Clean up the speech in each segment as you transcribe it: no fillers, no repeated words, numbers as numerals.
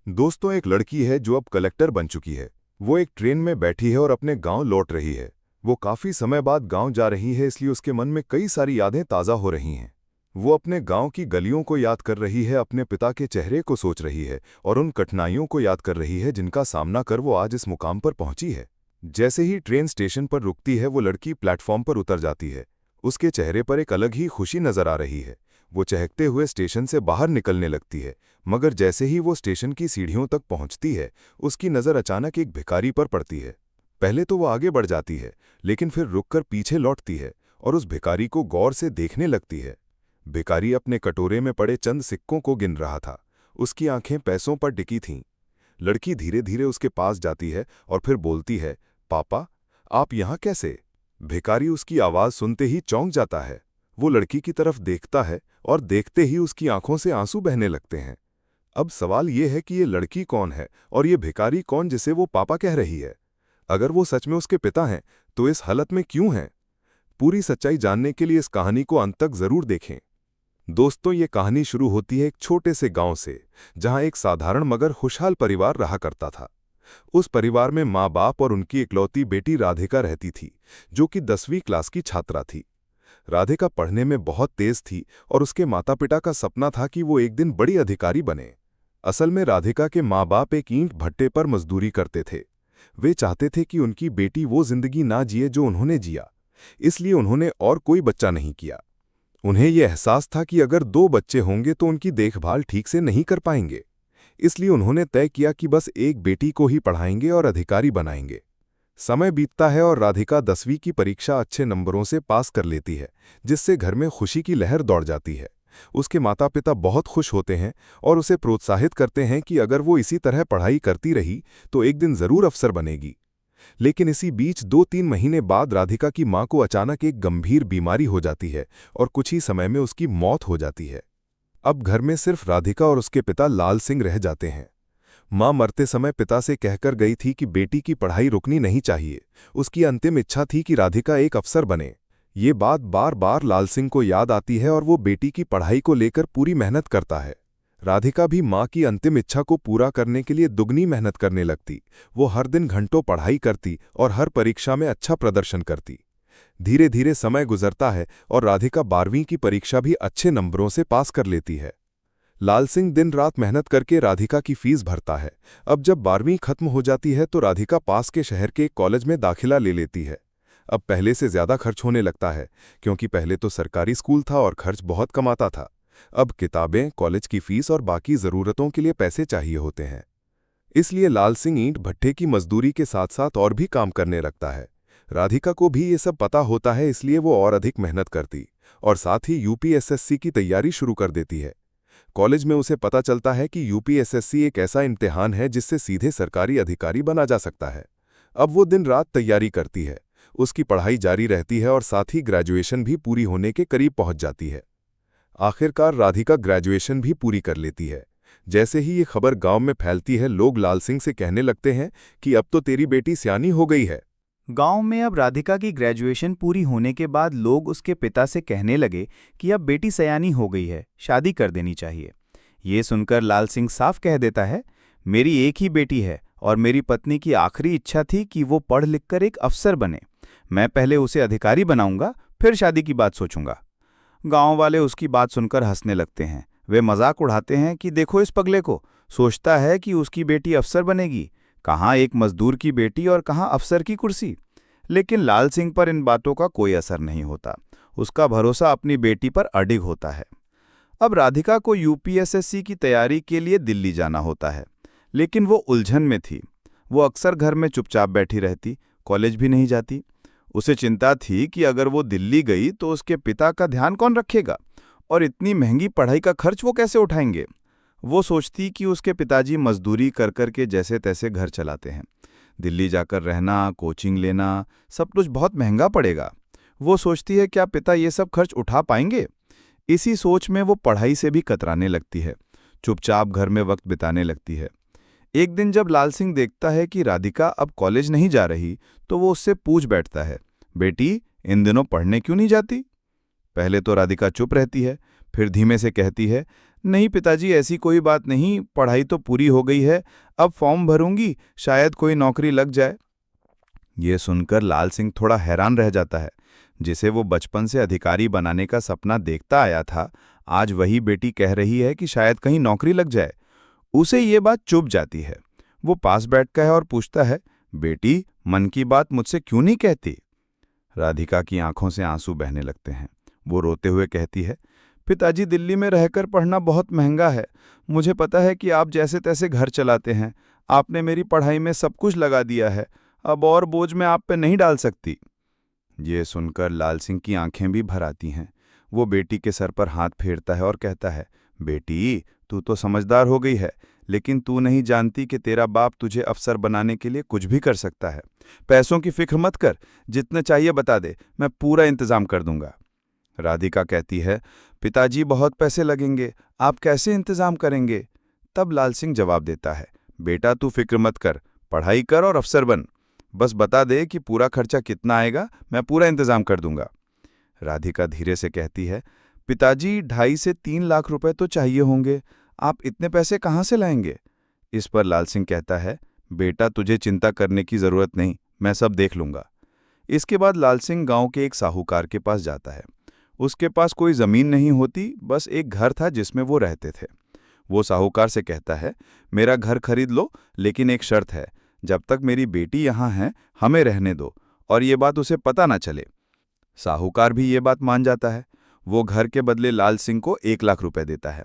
दोस्तों, एक लड़की है जो अब कलेक्टर बन चुकी है। वो एक ट्रेन में बैठी है और अपने गांव लौट रही है। वो काफी समय बाद गांव जा रही है, इसलिए उसके मन में कई सारी यादें ताज़ा हो रही हैं। वो अपने गांव की गलियों को याद कर रही है, अपने पिता के चेहरे को सोच रही है और उन कठिनाइयों को याद कर रही है जिनका सामना कर वो आज इस मुकाम पर पहुंची है। जैसे ही ट्रेन स्टेशन पर रुकती है, वो लड़की प्लेटफॉर्म पर उतर जाती है। उसके चेहरे पर एक अलग ही खुशी नजर आ रही है। वो चहकते हुए स्टेशन से बाहर निकलने लगती है, मगर जैसे ही वो स्टेशन की सीढ़ियों तक पहुंचती है, उसकी नज़र अचानक एक भिखारी पर पड़ती है। पहले तो वो आगे बढ़ जाती है, लेकिन फिर रुककर पीछे लौटती है और उस भिखारी को गौर से देखने लगती है। भिखारी अपने कटोरे में पड़े चंद सिक्कों को गिन रहा था। उसकी आंखें पैसों पर टिकी थीं। लड़की धीरे धीरे उसके पास जाती है और फिर बोलती है, पापा, आप यहाँ कैसे? भिखारी उसकी आवाज़ सुनते ही चौंक जाता है। वो लड़की की तरफ देखता है और देखते ही उसकी आंखों से आंसू बहने लगते हैं। अब सवाल ये है कि ये लड़की कौन है और ये भिखारी कौन जिसे वो पापा कह रही है? अगर वो सच में उसके पिता हैं, तो इस हालत में क्यों हैं? पूरी सच्चाई जानने के लिए इस कहानी को अंत तक जरूर देखें। दोस्तों, ये कहानी शुरू होती है एक छोटे से गांव से, जहां एक साधारण मगर खुशहाल परिवार रहा करता था। उस परिवार में माँ बाप और उनकी इकलौती बेटी राधिका रहती थी, जो कि 10वीं क्लास की छात्रा थी। राधिका पढ़ने में बहुत तेज थी और उसके माता पिता का सपना था कि वो एक दिन बड़ी अधिकारी बने। असल में राधिका के माँ बाप एक ईंट भट्टे पर मजदूरी करते थे। वे चाहते थे कि उनकी बेटी वो जिंदगी ना जिए जो उन्होंने जिया, इसलिए उन्होंने और कोई बच्चा नहीं किया। उन्हें यह एहसास था कि अगर 2 बच्चे होंगे तो उनकी देखभाल ठीक से नहीं कर पाएंगे। इसलिए उन्होंने तय किया कि बस एक बेटी को ही पढ़ाएंगे और अधिकारी बनाएंगे। समय बीतता है और राधिका 10वीं की परीक्षा अच्छे नंबरों से पास कर लेती है, जिससे घर में खुशी की लहर दौड़ जाती है। उसके माता पिता बहुत खुश होते हैं और उसे प्रोत्साहित करते हैं कि अगर वो इसी तरह पढ़ाई करती रही तो एक दिन जरूर अफसर बनेगी। लेकिन इसी बीच 2-3 महीने बाद राधिका की मां को अचानक एक गंभीर बीमारी हो जाती है और कुछ ही समय में उसकी मौत हो जाती है। अब घर में सिर्फ राधिका और उसके पिता लाल सिंह रह जाते हैं। मां मरते समय पिता से कहकर गई थी कि बेटी की पढ़ाई रुकनी नहीं चाहिए। उसकी अंतिम इच्छा थी कि राधिका एक अफसर बने। ये बात बार बार लाल सिंह को याद आती है और वो बेटी की पढ़ाई को लेकर पूरी मेहनत करता है। राधिका भी मां की अंतिम इच्छा को पूरा करने के लिए दुगनी मेहनत करने लगती। वो हर दिन घंटों पढ़ाई करती और हर परीक्षा में अच्छा प्रदर्शन करती। धीरे धीरे समय गुजरता है और राधिका 12वीं की परीक्षा भी अच्छे नंबरों से पास कर लेती है। लाल सिंह दिन रात मेहनत करके राधिका की फीस भरता है। अब जब 12वीं खत्म हो जाती है तो राधिका पास के शहर के एक कॉलेज में दाखिला ले लेती है। अब पहले से ज्यादा खर्च होने लगता है, क्योंकि पहले तो सरकारी स्कूल था और खर्च बहुत कम आता था। अब किताबें, कॉलेज की फीस और बाकी जरूरतों के लिए पैसे चाहिए होते हैं। इसलिए लाल सिंह ईंट भट्टे की मजदूरी के साथ साथ और भी काम करने लगता है। राधिका को भी ये सब पता होता है, इसलिए वो और अधिक मेहनत करती और साथ ही यूपीएसएससी की तैयारी शुरू कर देती है। कॉलेज में उसे पता चलता है कि यूपीएसएससी एक ऐसा इम्तिहान है जिससे सीधे सरकारी अधिकारी बना जा सकता है। अब वो दिन रात तैयारी करती है। उसकी पढ़ाई जारी रहती है और साथ ही ग्रेजुएशन भी पूरी होने के करीब पहुंच जाती है। आखिरकार राधिका ग्रेजुएशन भी पूरी कर लेती है। जैसे ही ये खबर गांव में फैलती है, लोग लाल सिंह से कहने लगते हैं कि अब तो तेरी बेटी सयानी हो गई है। गांव में अब राधिका की ग्रेजुएशन पूरी होने के बाद लोग उसके पिता से कहने लगे कि अब बेटी सयानी हो गई है, शादी कर देनी चाहिए। ये सुनकर लाल सिंह साफ कह देता है, मेरी एक ही बेटी है और मेरी पत्नी की आखिरी इच्छा थी कि वो पढ़ लिखकर एक अफसर बने। मैं पहले उसे अधिकारी बनाऊंगा, फिर शादी की बात सोचूंगा। गांव वाले उसकी बात सुनकर हंसने लगते हैं। वे मजाक उड़ाते हैं कि देखो इस पगले को, सोचता है कि उसकी बेटी अफसर बनेगी। कहाँ एक मजदूर की बेटी और कहाँ अफसर की कुर्सी। लेकिन लाल सिंह पर इन बातों का कोई असर नहीं होता। उसका भरोसा अपनी बेटी पर अडिग होता है। अब राधिका को यूपीएसएससी की तैयारी के लिए दिल्ली जाना होता है, लेकिन वो उलझन में थी। वो अक्सर घर में चुपचाप बैठी रहती, कॉलेज भी नहीं जाती। उसे चिंता थी कि अगर वो दिल्ली गई तो उसके पिता का ध्यान कौन रखेगा और इतनी महंगी पढ़ाई का खर्च वो कैसे उठाएंगे। वो सोचती कि उसके पिताजी मजदूरी कर कर के जैसे तैसे घर चलाते हैं। दिल्ली जाकर रहना, कोचिंग लेना, सब कुछ बहुत महंगा पड़ेगा। वो सोचती है क्या पिता ये सब खर्च उठा पाएंगे। इसी सोच में वो पढ़ाई से भी कतराने लगती है, चुपचाप घर में वक्त बिताने लगती है। एक दिन जब लाल सिंह देखता है कि राधिका अब कॉलेज नहीं जा रही, तो वो उससे पूछ बैठता है, बेटी इन दिनों पढ़ने क्यों नहीं जाती? पहले तो राधिका चुप रहती है, फिर धीमे से कहती है, नहीं पिताजी, ऐसी कोई बात नहीं, पढ़ाई तो पूरी हो गई है, अब फॉर्म भरूंगी, शायद कोई नौकरी लग जाए। ये सुनकर लाल सिंह थोड़ा हैरान रह जाता है। जिसे वो बचपन से अधिकारी बनाने का सपना देखता आया था, आज वही बेटी कह रही है कि शायद कहीं नौकरी लग जाए। उसे ये बात चुभ जाती है। वो पास बैठता है और पूछता है, बेटी, मन की बात मुझसे क्यों नहीं कहती? राधिका की आंखों से आंसू बहने लगते हैं। वो रोते हुए कहती है, पिताजी, दिल्ली में रहकर पढ़ना बहुत महंगा है। मुझे पता है कि आप जैसे तैसे घर चलाते हैं। आपने मेरी पढ़ाई में सब कुछ लगा दिया है। अब और बोझ मैं आप पे नहीं डाल सकती। ये सुनकर लाल सिंह की आंखें भी भर आती हैं। वो बेटी के सर पर हाथ फेरता है और कहता है, बेटी, तू तो समझदार हो गई है, लेकिन तू नहीं जानती कि तेरा बाप तुझे अफसर बनाने के लिए कुछ भी कर सकता है। पैसों की फिक्र मत कर, जितने चाहिए बता दे, मैं पूरा इंतजाम कर दूंगा। राधिका कहती है, पिताजी, बहुत पैसे लगेंगे, आप कैसे इंतजाम करेंगे? तब लाल सिंह जवाब देता है, बेटा, तू फिक्र मत कर, पढ़ाई कर और अफसर बन। बस बता दे कि पूरा खर्चा कितना आएगा, मैं पूरा इंतजाम कर दूंगा। राधिका धीरे से कहती है, पिताजी, 2.5 से 3 लाख रुपए तो चाहिए होंगे। आप इतने पैसे कहाँ से लाएंगे? इस पर लाल सिंह कहता है, बेटा, तुझे चिंता करने की जरूरत नहीं, मैं सब देख लूंगा। इसके बाद लाल सिंह गांव के एक साहूकार के पास जाता है। उसके पास कोई जमीन नहीं होती, बस एक घर था जिसमें वो रहते थे। वो साहूकार से कहता है, मेरा घर खरीद लो, लेकिन एक शर्त है, जब तक मेरी बेटी यहाँ है हमें रहने दो, और ये बात उसे पता ना चले। साहूकार भी ये बात मान जाता है। वो घर के बदले लाल सिंह को 1 लाख रुपए देता है।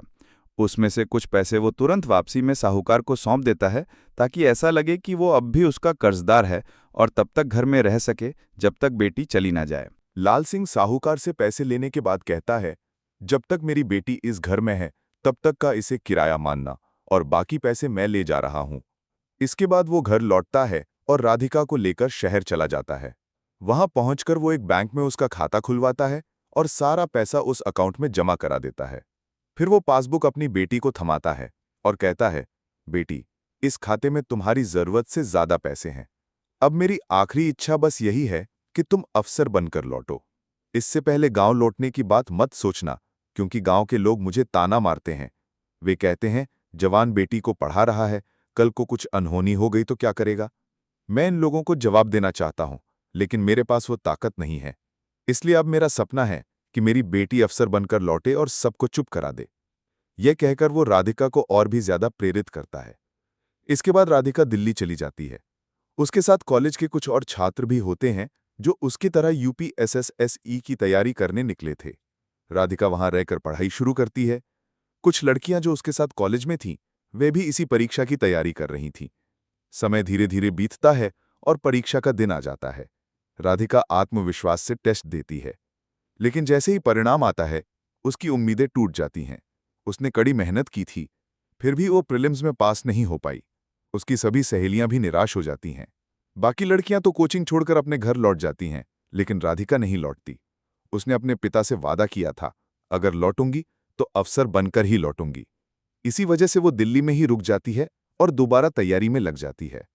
उसमें से कुछ पैसे वो तुरंत वापसी में साहूकार को सौंप देता है, ताकि ऐसा लगे कि वो अब भी उसका कर्जदार है और तब तक घर में रह सके जब तक बेटी चली ना जाए। लाल सिंह साहूकार से पैसे लेने के बाद कहता है, जब तक मेरी बेटी इस घर में है तब तक का इसे किराया मानना, और बाकी पैसे मैं ले जा रहा हूं। इसके बाद वो घर लौटता है और राधिका को लेकर शहर चला जाता है। वहां पहुंचकर वो एक बैंक में उसका खाता खुलवाता है और सारा पैसा उस अकाउंट में जमा करा देता है। फिर वो पासबुक अपनी बेटी को थमाता है और कहता है, बेटी, इस खाते में तुम्हारी जरूरत से ज्यादा पैसे हैं। अब मेरी आखिरी इच्छा बस यही है कि तुम अफसर बनकर लौटो। इससे पहले गांव लौटने की बात मत सोचना, क्योंकि गांव के लोग मुझे ताना मारते हैं। वे कहते हैं, जवान बेटी को पढ़ा रहा है, कल को कुछ अनहोनी हो गई तो क्या करेगा? मैं इन लोगों को जवाब देना चाहता हूं, लेकिन मेरे पास वो ताकत नहीं है। इसलिए अब मेरा सपना है कि मेरी बेटी अफसर बनकर लौटे और सबको चुप करा दे। यह कहकर वो राधिका को और भी ज्यादा प्रेरित करता है। इसके बाद राधिका दिल्ली चली जाती है। उसके साथ कॉलेज के कुछ और छात्र भी होते हैं जो उसकी तरह यूपीएसएसएसई की तैयारी करने निकले थे। राधिका वहां रहकर पढ़ाई शुरू करती है। कुछ लड़कियां जो उसके साथ कॉलेज में थीं, वे भी इसी परीक्षा की तैयारी कर रही थीं। समय धीरे धीरे बीतता है और परीक्षा का दिन आ जाता है। राधिका आत्मविश्वास से टेस्ट देती है, लेकिन जैसे ही परिणाम आता है, उसकी उम्मीदें टूट जाती हैं। उसने कड़ी मेहनत की थी, फिर भी वो प्रीलिम्स में पास नहीं हो पाई। उसकी सभी सहेलियां भी निराश हो जाती हैं। बाकी लड़कियां तो कोचिंग छोड़कर अपने घर लौट जाती हैं, लेकिन राधिका नहीं लौटती। उसने अपने पिता से वादा किया था, अगर लौटूंगी तो अफसर बनकर ही लौटूंगी। इसी वजह से वो दिल्ली में ही रुक जाती है और दोबारा तैयारी में लग जाती है।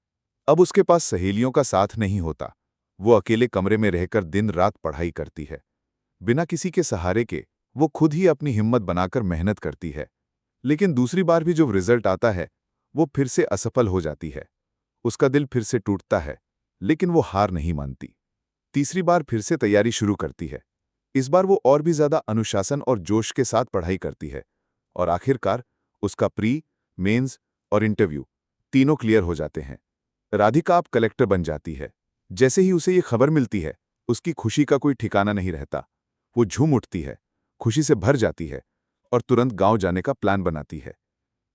अब उसके पास सहेलियों का साथ नहीं होता। वो अकेले कमरे में रहकर दिन रात पढ़ाई करती है। बिना किसी के सहारे के वो खुद ही अपनी हिम्मत बनाकर मेहनत करती है। लेकिन दूसरी बार भी जो रिजल्ट आता है, वो फिर से असफल हो जाती है। उसका दिल फिर से टूटता है, लेकिन वो हार नहीं मानती। तीसरी बार फिर से तैयारी शुरू करती है। इस बार वो और भी ज्यादा अनुशासन और जोश के साथ पढ़ाई करती है, और आखिरकार उसका प्री, मेंस और इंटरव्यू तीनों क्लियर हो जाते हैं। राधिका अब कलेक्टर बन जाती है। जैसे ही उसे ये खबर मिलती है, उसकी खुशी का कोई ठिकाना नहीं रहता। वो झूम उठती है, खुशी से भर जाती है और तुरंत गांव जाने का प्लान बनाती है।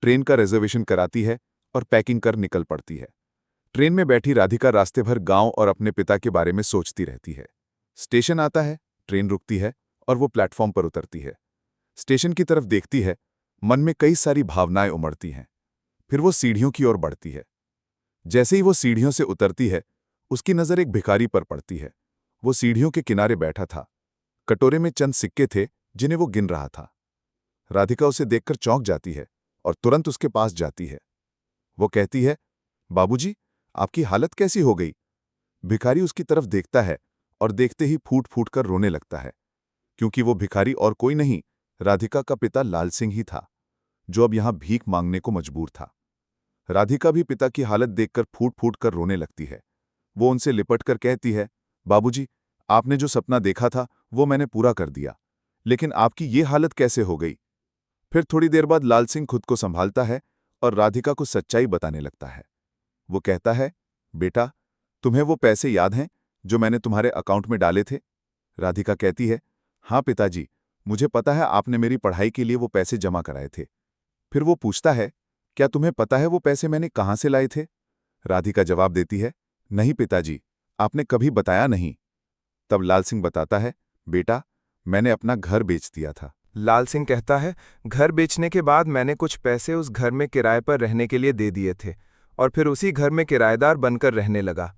ट्रेन का रिजर्वेशन कराती है और पैकिंग कर निकल पड़ती है। ट्रेन में बैठी राधिका रास्ते भर गांव और अपने पिता के बारे में सोचती रहती है। स्टेशन आता है, ट्रेन रुकती है और वो प्लेटफॉर्म पर उतरती है। स्टेशन की तरफ देखती है, मन में कई सारी भावनाएं उमड़ती हैं। फिर वो सीढ़ियों की ओर बढ़ती है। जैसे ही वो सीढ़ियों से उतरती है, उसकी नजर एक भिखारी पर पड़ती है। वो सीढ़ियों के किनारे बैठा था। कटोरे में चंद सिक्के थे जिन्हें वो गिन रहा था। राधिका उसे देखकर चौंक जाती है और तुरंत उसके पास जाती है। वो कहती है, बाबूजी, आपकी हालत कैसी हो गई? भिखारी उसकी तरफ देखता है और देखते ही फूट फूट कर रोने लगता है, क्योंकि वो भिखारी और कोई नहीं, राधिका का पिता लाल सिंह ही था। जो अब यहाँ भीख मांगने को मजबूर था। राधिका भी पिता की हालत देखकर फूट फूट कर रोने लगती है। वो उनसे लिपट कर कहती है, बाबूजी, आपने जो सपना देखा था वो मैंने पूरा कर दिया, लेकिन आपकी ये हालत कैसे हो गई? फिर थोड़ी देर बाद लाल सिंह खुद को संभालता है और राधिका को सच्चाई बताने लगता है। वो कहता है, बेटा, तुम्हें वो पैसे याद हैं जो मैंने तुम्हारे अकाउंट में डाले थे? राधिका कहती है, हाँ पिताजी, मुझे पता है आपने मेरी पढ़ाई के लिए वो पैसे जमा कराए थे। फिर वो पूछता है, क्या तुम्हें पता है वो पैसे मैंने कहाँ से लाए थे? राधिका जवाब देती है, नहीं पिताजी, आपने कभी बताया नहीं। तब लाल सिंह बताता है, बेटा, मैंने अपना घर बेच दिया था। लाल सिंह कहता है, घर बेचने के बाद मैंने कुछ पैसे उस घर में किराए पर रहने के लिए दे दिए थे और फिर उसी घर में किराएदार बनकर रहने लगा।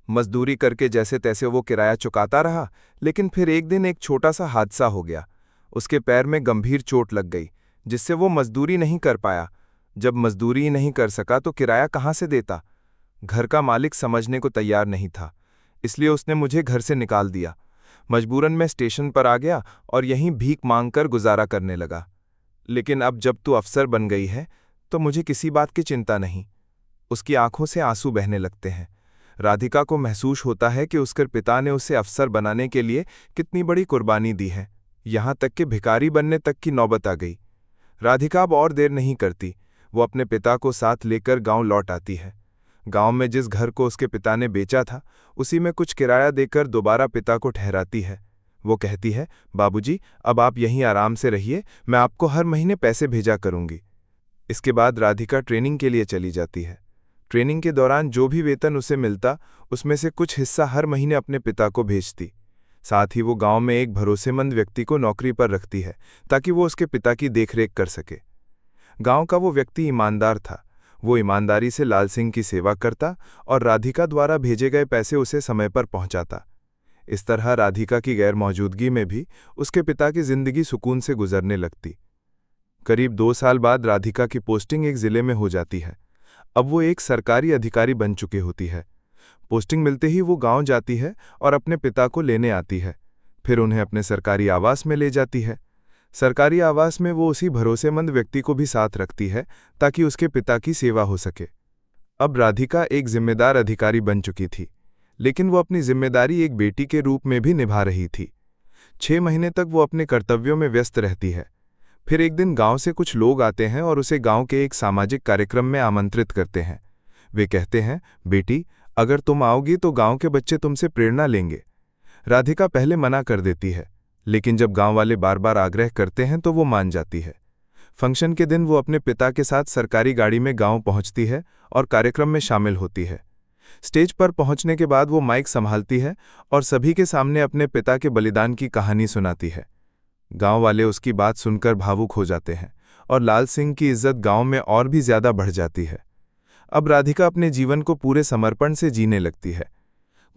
मजदूरी करके जैसे तैसे वो किराया चुकाता रहा, लेकिन फिर एक दिन एक छोटा सा हादसा हो गया। उसके पैर में गंभीर चोट लग गई, जिससे वो मजदूरी नहीं कर पाया। जब मजदूरी ही नहीं कर सका तो किराया कहाँ से देता? घर का मालिक समझने को तैयार नहीं था, इसलिए उसने मुझे घर से निकाल दिया। मजबूरन मैं स्टेशन पर आ गया और यहीं भीख मांगकर गुजारा करने लगा। लेकिन अब जब तू अफसर बन गई है तो मुझे किसी बात की चिंता नहीं। उसकी आंखों से आंसू बहने लगते हैं। राधिका को महसूस होता है कि उसके पिता ने उसे अफसर बनाने के लिए कितनी बड़ी कुर्बानी दी है, यहाँ तक कि भिखारी बनने तक की नौबत आ गई। राधिका अब और देर नहीं करती, वो अपने पिता को साथ लेकर गांव लौट आती है। गांव में जिस घर को उसके पिता ने बेचा था, उसी में कुछ किराया देकर दोबारा पिता को ठहराती है। वो कहती है, बाबूजी, अब आप यहीं आराम से रहिए, मैं आपको हर महीने पैसे भेजा करूंगी। इसके बाद राधिका ट्रेनिंग के लिए चली जाती है। ट्रेनिंग के दौरान जो भी वेतन उसे मिलता, उसमें से कुछ हिस्सा हर महीने अपने पिता को भेजती। साथ ही वो गांव में एक भरोसेमंद व्यक्ति को नौकरी पर रखती है, ताकि वो उसके पिता की देखरेख कर सके। गांव का वो व्यक्ति ईमानदार था। वो ईमानदारी से लाल सिंह की सेवा करता और राधिका द्वारा भेजे गए पैसे उसे समय पर पहुंचाता। इस तरह राधिका की गैर मौजूदगी में भी उसके पिता की जिंदगी सुकून से गुजरने लगती। करीब 2 साल बाद राधिका की पोस्टिंग एक जिले में हो जाती है। अब वो एक सरकारी अधिकारी बन चुकी होती है। पोस्टिंग मिलते ही वो गांव जाती है और अपने पिता को लेने आती है। फिर उन्हें अपने सरकारी आवास में ले जाती है। सरकारी आवास में वो उसी भरोसेमंद व्यक्ति को भी साथ रखती है, ताकि उसके पिता की सेवा हो सके। अब राधिका एक जिम्मेदार अधिकारी बन चुकी थी, लेकिन वो अपनी जिम्मेदारी एक बेटी के रूप में भी निभा रही थी। 6 महीने तक वो अपने कर्तव्यों में व्यस्त रहती है। फिर एक दिन गांव से कुछ लोग आते हैं और उसे गांव के एक सामाजिक कार्यक्रम में आमंत्रित करते हैं। वे कहते हैं, बेटी, अगर तुम आओगी तो गांव के बच्चे तुमसे प्रेरणा लेंगे। राधिका पहले मना कर देती है, लेकिन जब गांव वाले बार बार आग्रह करते हैं तो वो मान जाती है। फंक्शन के दिन वो अपने पिता के साथ सरकारी गाड़ी में गांव पहुंचती है और कार्यक्रम में शामिल होती है। स्टेज पर पहुंचने के बाद वो माइक संभालती है और सभी के सामने अपने पिता के बलिदान की कहानी सुनाती है। गांव वाले उसकी बात सुनकर भावुक हो जाते हैं और लाल सिंह की इज्जत गांव में और भी ज्यादा बढ़ जाती है। अब राधिका अपने जीवन को पूरे समर्पण से जीने लगती है।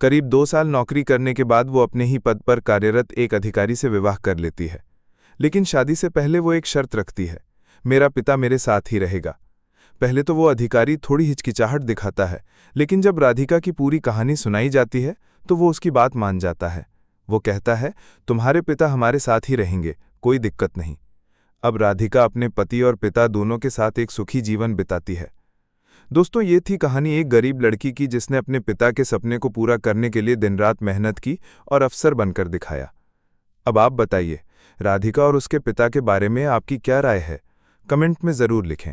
करीब 2 साल नौकरी करने के बाद वो अपने ही पद पर कार्यरत एक अधिकारी से विवाह कर लेती है। लेकिन शादी से पहले वो एक शर्त रखती है, मेरा पिता मेरे साथ ही रहेगा। पहले तो वो अधिकारी थोड़ी हिचकिचाहट दिखाता है, लेकिन जब राधिका की पूरी कहानी सुनाई जाती है तो वो उसकी बात मान जाता है। वो कहता है, तुम्हारे पिता हमारे साथ ही रहेंगे, कोई दिक्कत नहीं। अब राधिका अपने पति और पिता दोनों के साथ एक सुखी जीवन बिताती है। दोस्तों, ये थी कहानी एक गरीब लड़की की जिसने अपने पिता के सपने को पूरा करने के लिए दिन रात मेहनत की और अफसर बनकर दिखाया। अब आप बताइए, राधिका और उसके पिता के बारे में आपकी क्या राय है? कमेंट में ज़रूर लिखें।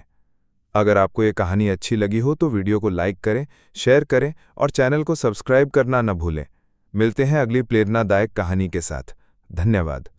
अगर आपको ये कहानी अच्छी लगी हो तो वीडियो को लाइक करें, शेयर करें और चैनल को सब्सक्राइब करना न भूलें। मिलते हैं अगली प्रेरणादायक कहानी के साथ। धन्यवाद।